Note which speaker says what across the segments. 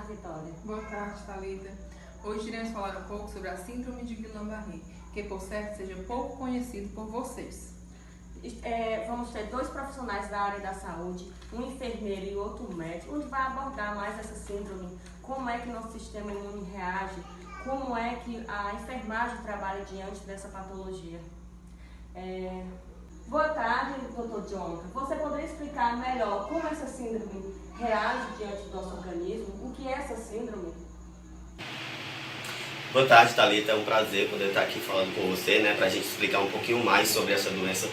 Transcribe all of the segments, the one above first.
Speaker 1: tarde, Vitória.
Speaker 2: Boa tarde, Thalita. Hoje iremos falar um pouco sobre a síndrome de Guillain-Barré, que por certo seja pouco conhecido por vocês.
Speaker 1: Vamos ter dois profissionais da área da saúde, um enfermeiro e outro médico, onde vai abordar mais essa síndrome, como é que nosso sistema imune reage, como é que a enfermagem trabalha diante dessa patologia. Boa tarde, Dr. Jonathan. Você poderia explicar melhor como essa síndrome reage diante do nosso organismo? O que é essa síndrome?
Speaker 3: Boa tarde, Thalita. É um prazer poder estar aqui falando com você, né, para a gente explicar um pouquinho mais sobre essa doença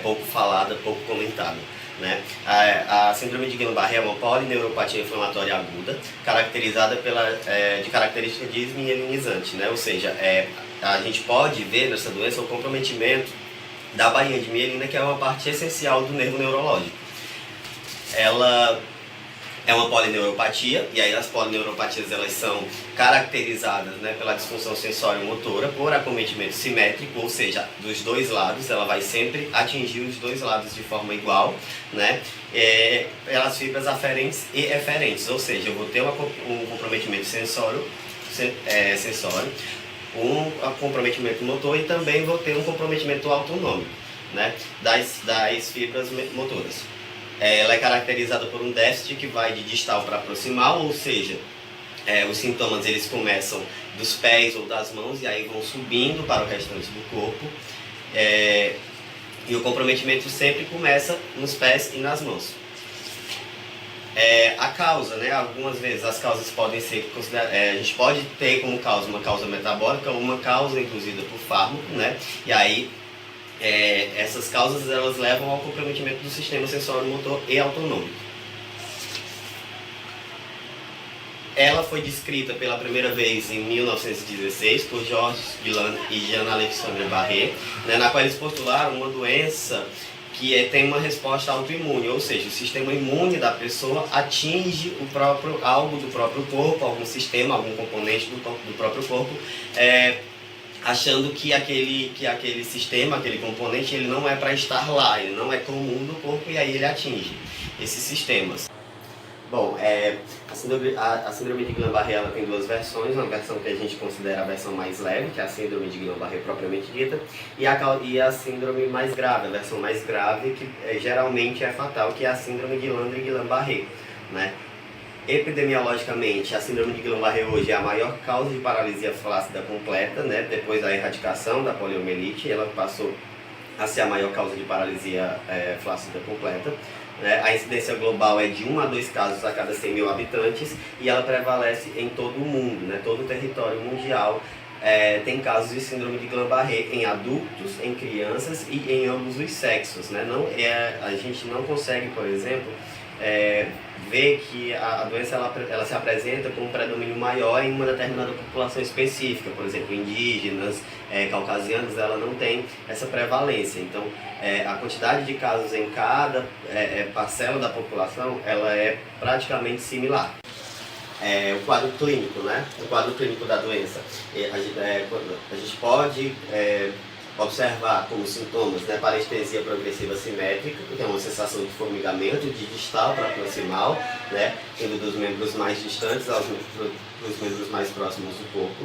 Speaker 3: pouco falada, pouco comentada. Né? A síndrome de Guillain-Barré é uma polineuropatia inflamatória aguda, caracterizada de característica desmielinizante, né? Ou seja, a gente pode ver nessa doença o comprometimento da bainha de mielina, que é uma parte essencial do nervo neurológico. Ela é uma polineuropatia, e aí as polineuropatias elas são caracterizadas, né, pela disfunção sensório-motora, por acometimento simétrico, ou seja, dos dois lados, ela vai sempre atingir os dois lados de forma igual, né, pelas fibras aferentes e eferentes, ou seja, eu vou ter um comprometimento sensório, um comprometimento motor e também vou ter um comprometimento autonômico, né, das fibras motoras. Ela é caracterizada por um déficit que vai de distal para proximal, ou seja, os sintomas eles começam dos pés ou das mãos e aí vão subindo para o restante do corpo. E o comprometimento sempre começa nos pés e nas mãos. A causa, né? Algumas vezes as causas podem ser consideradas, a gente pode ter como causa uma causa metabólica ou uma causa induzida por fármaco, né? E aí essas causas elas levam ao comprometimento do sistema sensório-motor e autonômico. Ela foi descrita pela primeira vez em 1916 por Georges Guillain e Jean-Alexandre Barré, né, na qual eles postularam uma doença que tem uma resposta autoimune, ou seja, o sistema imune da pessoa atinge algo do próprio corpo, algum sistema, algum componente do próprio corpo, achando que aquele sistema, aquele componente, ele não é para estar lá, ele não é comum do corpo e aí ele atinge esses sistemas. Bom, a síndrome de Guillain-Barré ela tem duas versões, uma versão que a gente considera a versão mais leve, que é a síndrome de Guillain-Barré propriamente dita, e a síndrome mais grave, a versão mais grave, que geralmente é fatal, que é a síndrome de Landry-Guillain-Barré, né? Epidemiologicamente, a síndrome de Guillain-Barré hoje é a maior causa de paralisia flácida completa, né? Depois da erradicação da poliomielite, ela passou a ser a maior causa de paralisia flácida completa. A incidência global é de 1 a 2 casos a cada 100 mil habitantes e ela prevalece em todo o mundo, né? Todo o território mundial tem casos de síndrome de Guillain-Barré em adultos, em crianças e em ambos os sexos, né? A gente não consegue, por exemplo, ver que a doença ela se apresenta com um predomínio maior em uma determinada população específica, por exemplo, indígenas, caucasianos, ela não tem essa prevalência. Então, a quantidade de casos em cada parcela da população, ela é praticamente similar. O quadro clínico, né? O quadro clínico da doença. A gente pode observar como sintomas, né, parestesia progressiva simétrica, que é uma sensação de formigamento de distal para proximal, né, indo dos membros mais distantes aos membros mais próximos do corpo.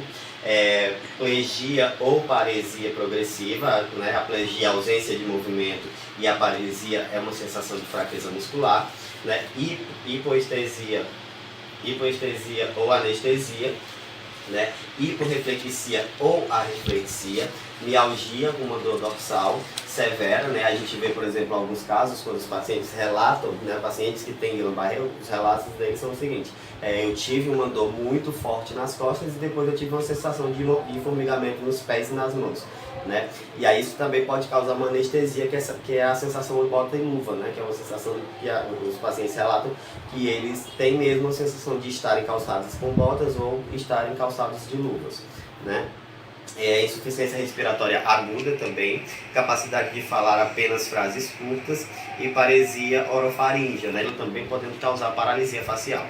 Speaker 3: Plegia ou paresia progressiva, né, a plegia é a ausência de movimento e a paresia é uma sensação de fraqueza muscular, né, hipoestesia ou anestesia, né, hiporreflexia ou arreflexia, mialgia, uma dor dorsal severa, né? A gente vê, por exemplo, alguns casos quando os pacientes relatam, né, pacientes que têm Guillain-Barré, os relatos deles são o seguinte: eu tive uma dor muito forte nas costas e depois eu tive uma sensação de formigamento nos pés e nas mãos, né? E aí isso também pode causar uma anestesia, que é a sensação de bota e luva, né? Que é uma sensação que os pacientes relatam que eles têm mesmo a sensação de estarem calçados com botas ou estarem calçados de luvas, né? Insuficiência respiratória aguda também, capacidade de falar apenas frases curtas e paresia orofaríngea, né? Também podendo causar paralisia facial.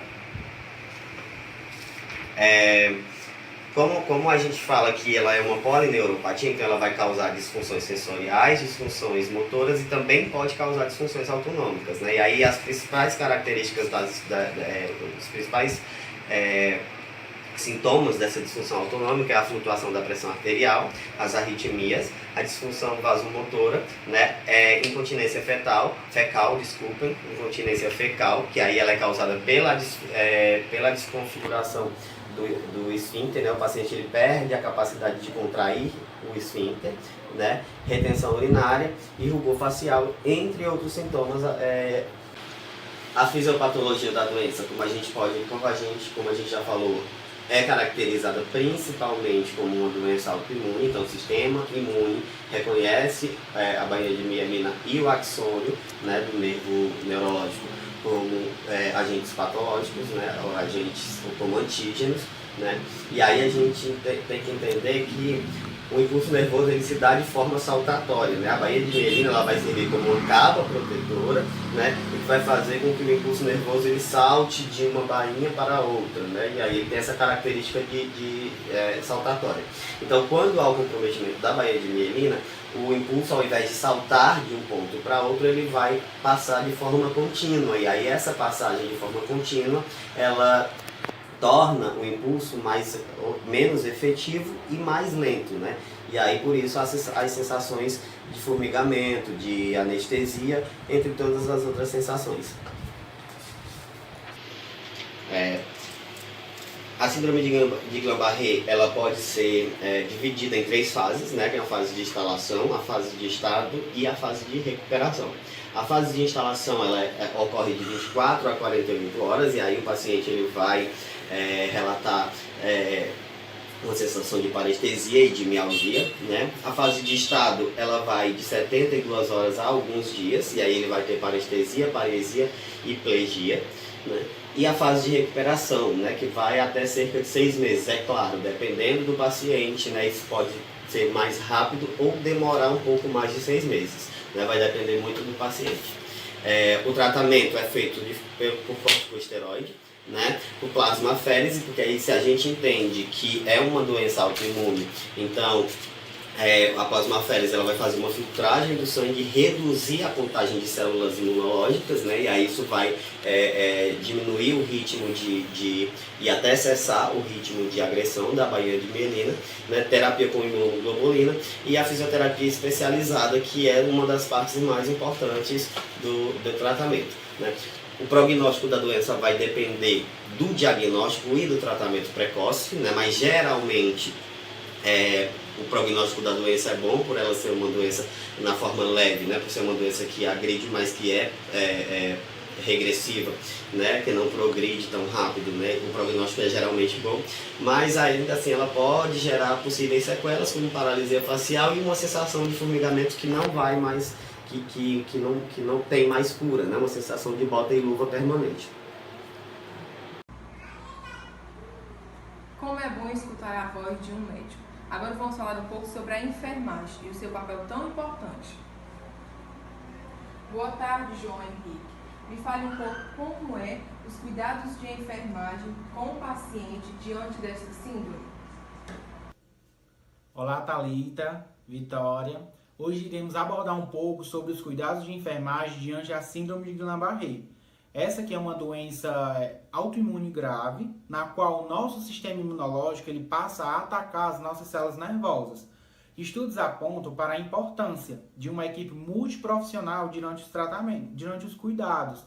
Speaker 3: Como a gente fala que ela é uma polineuropatia, então ela vai causar disfunções sensoriais, disfunções motoras e também pode causar disfunções autonômicas, né? E aí as principais características os principais sintomas dessa disfunção autonômica é a flutuação da pressão arterial, as arritmias, a disfunção vasomotora, né, incontinência fecal, incontinência fecal, que aí ela é causada pela desconfiguração do esfíncter, né, o paciente ele perde a capacidade de contrair o esfíncter, né, retenção urinária e rubor facial, entre outros sintomas. A fisiopatologia da doença, como a gente já falou, é caracterizada principalmente como uma doença autoimune, então o sistema imune reconhece a bainha de mielina e o axônio, né, do nervo neurológico como agentes patológicos, né, ou agentes como antígenos, né, e aí a gente tem que entender que o impulso nervoso ele se dá de forma saltatória, né? A bainha de mielina ela vai servir como uma capa protetora, né? E que vai fazer com que o impulso nervoso ele salte de uma bainha para outra, né? E aí ele tem essa característica de saltatória. Então, quando há o comprometimento da bainha de mielina, o impulso, ao invés de saltar de um ponto para outro, ele vai passar de forma contínua. E aí essa passagem de forma contínua, ela torna o impulso menos efetivo e mais lento, né? E aí por isso as sensações de formigamento, de anestesia, entre todas as outras sensações. A síndrome de Guillain-Barré ela pode ser dividida em 3 fases, né? Que é a fase de instalação, a fase de estado e a fase de recuperação. A fase de instalação ela ocorre de 24 a 48 horas e aí o paciente ele vai relatar uma sensação de parestesia e de mialgia, né? A fase de estado ela vai de 72 horas a alguns dias e aí ele vai ter parestesia, paresia e plegia, né? E a fase de recuperação, né, que vai até cerca de 6 meses, é claro, dependendo do paciente, né, isso pode ser mais rápido ou demorar um pouco mais de 6 meses, né, vai depender muito do paciente. O tratamento é feito por corticosteroide, né, por plasmaférese, porque aí se a gente entende que é uma doença autoimune, então a plasmaférese ela vai fazer uma filtragem do sangue, reduzir a contagem de células imunológicas, né? E aí isso vai diminuir o ritmo e até cessar o ritmo de agressão da bainha de mielina, né? Terapia com imunoglobulina e a fisioterapia especializada, que é uma das partes mais importantes do tratamento, né? O prognóstico da doença vai depender do diagnóstico e do tratamento precoce, né? Mas geralmente o prognóstico da doença é bom por ela ser uma doença na forma leve, né? Por ser uma doença que agride, mas que é regressiva, né? Que não progride tão rápido, né? O prognóstico é geralmente bom, mas ainda assim ela pode gerar possíveis sequelas como paralisia facial e uma sensação de formigamento que não vai mais, que não tem mais cura, né? Uma sensação de bota e luva permanente.
Speaker 2: Como é bom escutar a voz de um médico. Agora vamos falar um pouco sobre a enfermagem e o seu papel tão importante. Boa tarde, João Henrique. Me fale um pouco como os cuidados de enfermagem com o paciente diante dessa síndrome.
Speaker 4: Olá, Thalita, Vitória. Hoje iremos abordar um pouco sobre os cuidados de enfermagem diante da síndrome de Guillain-Barré. Essa que é uma doença autoimune grave, na qual o nosso sistema imunológico ele passa a atacar as nossas células nervosas. Estudos apontam para a importância de uma equipe multiprofissional durante os tratamentos, durante os cuidados.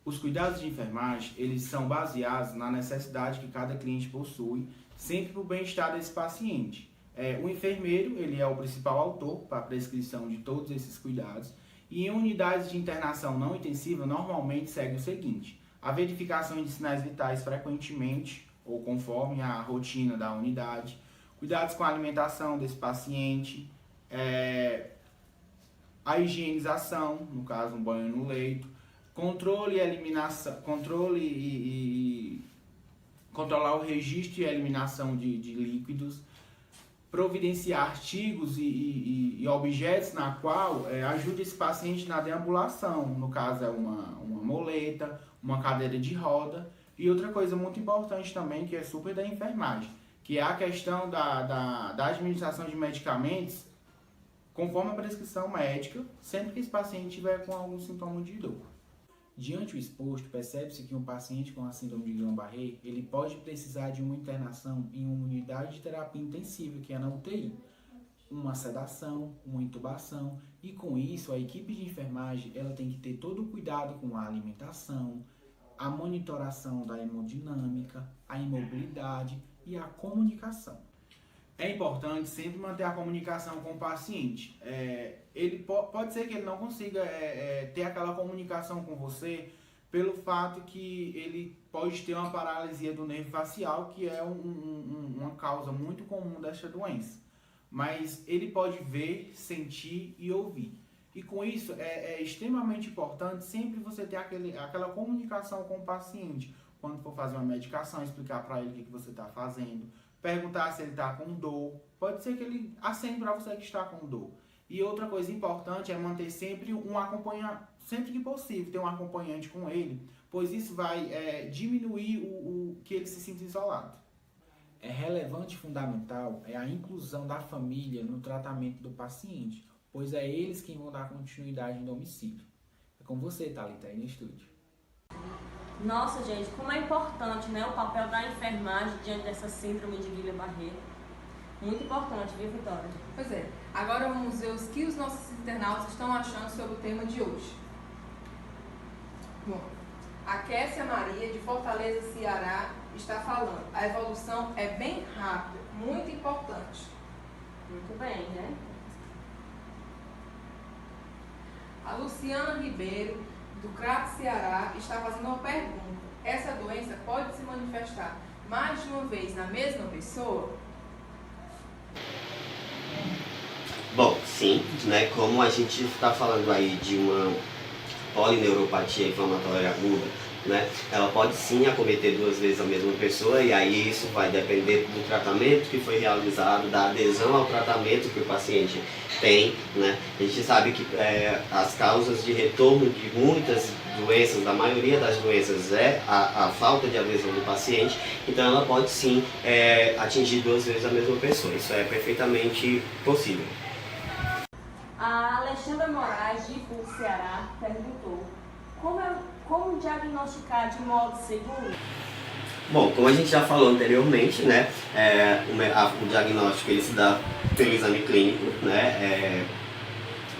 Speaker 4: Os cuidados de enfermagem eles são baseados na necessidade que cada cliente possui, sempre para o bem-estar desse paciente. O enfermeiro ele é o principal autor para a prescrição de todos esses cuidados. E em unidades de internação não intensiva, normalmente segue o seguinte: a verificação de sinais vitais frequentemente ou conforme a rotina da unidade, cuidados com a alimentação desse paciente, a higienização, no caso um banho no leito, controle e controlar o registro e a eliminação de líquidos, providenciar artigos e objetos na qual ajude esse paciente na deambulação, no caso é uma moleta, uma cadeira de roda, e outra coisa muito importante também, que é super da enfermagem, que é a questão da administração de medicamentos conforme a prescrição médica, sempre que esse paciente tiver com algum sintoma de dor. Diante do exposto, percebe-se que um paciente com a síndrome de Guillain-Barré, ele pode precisar de uma internação em uma unidade de terapia intensiva, que é na UTI, uma sedação, uma intubação, e com isso a equipe de enfermagem ela tem que ter todo o cuidado com a alimentação, a monitoração da hemodinâmica, a imobilidade e a comunicação. É importante sempre manter a comunicação com o paciente. Ele pode ser que ele não consiga ter aquela comunicação com você pelo fato que ele pode ter uma paralisia do nervo facial, que é uma causa muito comum desta doença. Mas ele pode ver, sentir e ouvir. E com isso é extremamente importante sempre você ter aquela comunicação com o paciente. Quando for fazer uma medicação, explicar para ele o que você está fazendo, perguntar se ele está com dor. Pode ser que ele acene para você que está com dor. E outra coisa importante é manter sempre um acompanhamento, sempre que possível, ter um acompanhante com ele, pois isso vai diminuir o que ele se sinta isolado. É relevante e fundamental a inclusão da família no tratamento do paciente, pois é eles quem vão dar continuidade em domicílio. É com você, Thalita, aí no estúdio.
Speaker 1: Nossa, gente, como é importante, né, o papel da enfermagem diante dessa síndrome de Guillain-Barré. Muito importante, viu, Vitória?
Speaker 2: Pois é. Agora vamos ver o que os nossos internautas estão achando sobre o tema de hoje. Bom, a Kessia Maria, de Fortaleza, Ceará, está falando. A evolução é bem rápida, muito importante.
Speaker 1: Muito bem, né?
Speaker 2: A Luciana Ribeiro, do Crato, Ceará, está fazendo uma pergunta. Essa doença pode se manifestar mais de uma vez na mesma pessoa?
Speaker 3: Bom, sim, né? Como a gente está falando aí de uma polineuropatia inflamatória aguda, né? Ela pode sim acometer 2 vezes a mesma pessoa, e aí isso vai depender do tratamento que foi realizado, da adesão ao tratamento que o paciente tem, né? A gente sabe que as causas de retorno de muitas doenças, da maioria das doenças, é a falta de adesão do paciente, então ela pode sim atingir 2 vezes a mesma pessoa, isso é perfeitamente possível.
Speaker 1: A Alexandra Moraes, de Ipu, Ceará, perguntou como diagnosticar de modo seguro?
Speaker 3: Bom, como a gente já falou anteriormente, né, o diagnóstico ele se dá pelo exame clínico, né,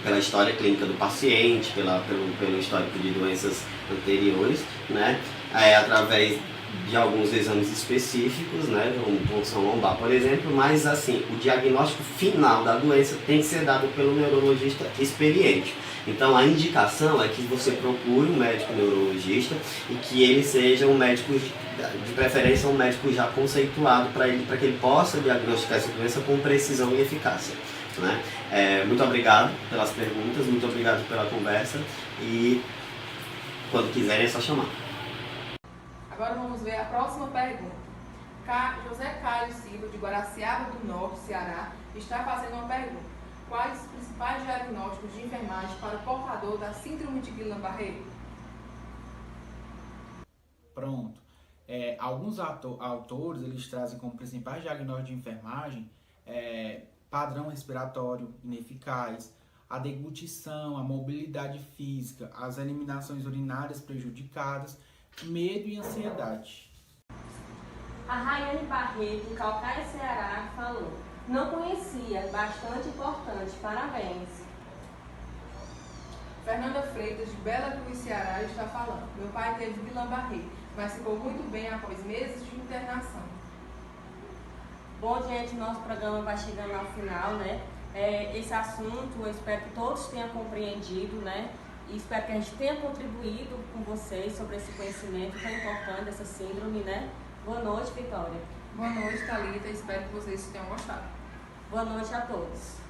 Speaker 3: pela história clínica do paciente, pelo histórico de doenças anteriores, né, através de alguns exames específicos, né, como punção lombar, por exemplo, mas assim, o diagnóstico final da doença tem que ser dado pelo neurologista experiente. Então a indicação é que você procure um médico neurologista e que ele seja um médico, de preferência um médico já conceituado para que ele possa diagnosticar essa doença com precisão e eficácia, né? Muito obrigado pelas perguntas, muito obrigado pela conversa e quando quiserem é só chamar.
Speaker 2: Agora vamos ver a próxima pergunta. José Caio Silva, de Guaraciaba do Norte, Ceará, está fazendo uma pergunta. Quais os principais diagnósticos de enfermagem para o portador da síndrome de Guillain-Barré?
Speaker 4: Pronto. Alguns autores eles trazem como principais diagnósticos de enfermagem padrão respiratório ineficaz, a deglutição, a mobilidade física, as eliminações urinárias prejudicadas, medo e ansiedade.
Speaker 1: A Raiane Barreto, de Calcaia, Ceará, falou: não conhecia, bastante importante, parabéns.
Speaker 2: Fernanda Freitas, de Bela Cruz, Ceará, está falando. Meu pai teve Guillain-Barré, mas ficou muito bem após meses de internação.
Speaker 1: Bom, gente, nosso programa vai chegando ao final, né? Esse assunto, eu espero que todos tenham compreendido, né? E espero que a gente tenha contribuído com vocês sobre esse conhecimento tão importante dessa síndrome, né? Boa noite, Vitória.
Speaker 2: Boa noite, Thalita. Espero que vocês tenham gostado.
Speaker 1: Boa noite a todos.